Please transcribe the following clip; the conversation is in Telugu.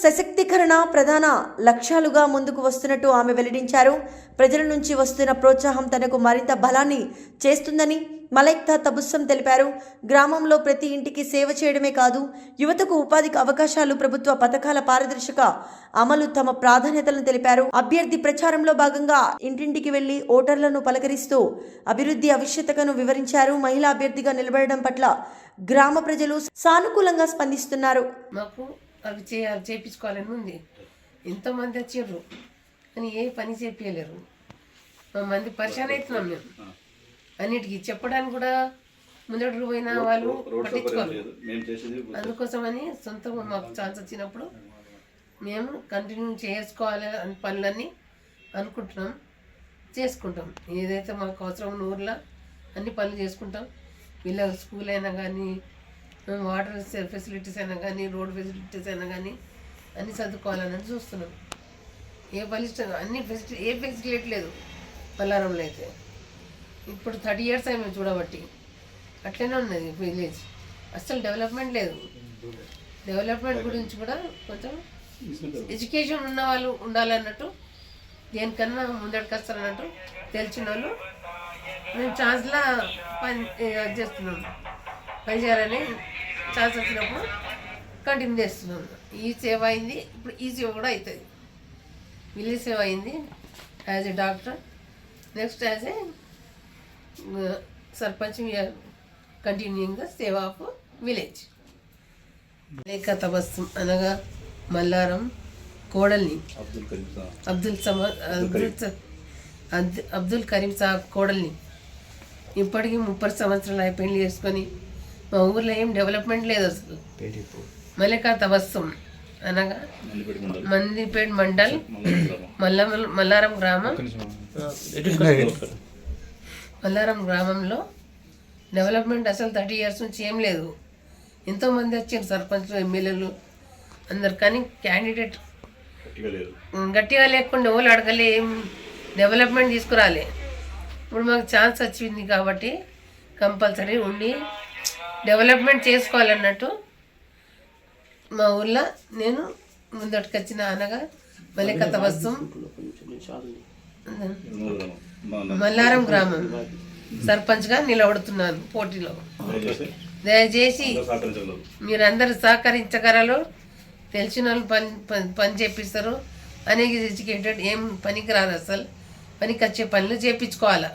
సశక్తీకరణ ప్రధాన లక్ష్యాలుగా ముందుకు వస్తున్నట్టు ఆమె వెల్లడించారు. ప్రజల నుంచి వస్తున్న ప్రోత్సాహం తనకు మరింత బలాన్ని చేస్తుందని మలైక్తా తబస్సుం తెలిపారు. గ్రామంలో ప్రతి ఇంటికి సేవ చేయడమే కాదు, యువతకు ఉపాధికి అవకాశాలు, ప్రభుత్వ పథకాల పారదర్శక అమలు తమ ప్రాధాన్యతలను తెలిపారు. అభ్యర్థి ప్రచారంలో భాగంగా ఇంటింటికి వెళ్లి ఓటర్లను పలకరిస్తూ అభివృద్ధి ఆవశ్యకతను వివరించారు. మహిళా అభ్యర్థిగా నిలబడడం పట్ల గ్రామ ప్రజలు సానుకూలంగా స్పందిస్తున్నారు. మాకు అవి చేయించుకోవాలని ఉంది. ఎంతోమంది వచ్చారు కానీ ఏ పని చేపించలేరు. మా మంది పరిచయం అవుతున్నాం మేము. అన్నిటికీ చెప్పడానికి కూడా ముందడుగు పోయిన వాళ్ళు పట్టించుకోరు. అందుకోసమని సొంతంగా మాకు ఛాన్స్ వచ్చినప్పుడు మేము కంటిన్యూ చేసుకోవాలి అని పనులన్నీ అనుకుంటున్నాం, చేసుకుంటాం. ఏదైతే మాకు అవసరం ఉన్న ఊర్లో అన్ని పనులు చేసుకుంటాం. వీళ్ళ స్కూల్ అయినా కానీ, వాటర్ ఫెసిలిటీస్ అయినా కానీ, రోడ్ ఫెసిలిటీస్ అయినా కానీ అన్నీ చదువుకోవాలని చూస్తున్నాం. ఏ బలిష్టం అన్ని ఏ ఫెసిలిటీ లేదు పల్లారంలో అయితే. ఇప్పుడు 30 years అయి మేము చూడబట్టి అట్లనే ఉన్నది విలేజ్. అస్సలు డెవలప్మెంట్ లేదు. డెవలప్మెంట్ గురించి కూడా కొంచెం ఎడ్యుకేషన్ ఉన్న వాళ్ళు ఉండాలన్నట్టు, దేనికన్నా ముందడికి వస్తారన్నట్టు తెలిసిన వాళ్ళు మేము ఛాన్స్లా పని చేస్తున్నాం. పని చేయాలని ఛాన్స్ వచ్చినప్పుడు కంటిన్యూ చేస్తున్నాం. ఈ సేవ అయింది, ఇప్పుడు ఈ సేవ కూడా అవుతుంది. విలేజ్ సేవ అయింది as a doctor. Next as a sarpanch we are continuing the సేవ ఆఫ్ విలేజ్. మలైక్తా తబస్సుం అనగా మల్లారం కోడల్ని అబ్దుల్ కరీం సాబ్ కోడల్ని. ఇప్పటికీ 30 సంవత్సరాలు అయి పెళ్లి చేసుకొని మా ఊర్లో ఏం డెవలప్మెంట్ లేదు అసలు. మలైక్తా తబస్సుం అనగా మందిపేట్ మండల్ మల్లారం గ్రామం. మల్లారం గ్రామంలో డెవలప్మెంట్ అసలు 30 years నుంచి ఏం లేదు. ఎంతోమంది వచ్చారు సర్పంచ్లు, ఎమ్మెల్యేలు అందరు, కానీ క్యాండిడేట్ గట్టిగా లేకుండా ఎవరు అడగలే, ఏం డెవలప్మెంట్ తీసుకురాలే. ఇప్పుడు మాకు ఛాన్స్ వచ్చింది కాబట్టి కంపల్సరీ ఉండి డెవలప్మెంట్ చేసుకోవాలన్నట్టు మా ఊళ్ళో నేను ముందటికి వచ్చిన అనగా మలైక్తా తబస్సుం మల్లారం గ్రామం సర్పంచ్గా నిలబడుతున్నాను పోటీలో. దయచేసి మీరందరూ సహకరించగలరు. తెలిసిన వాళ్ళు పని చేపిస్తారు. అనేక ఎడ్యుకేటెడ్ ఏం పనికి రాదు, అసలు పనికి వచ్చే పనులు చేయించుకోవాలా.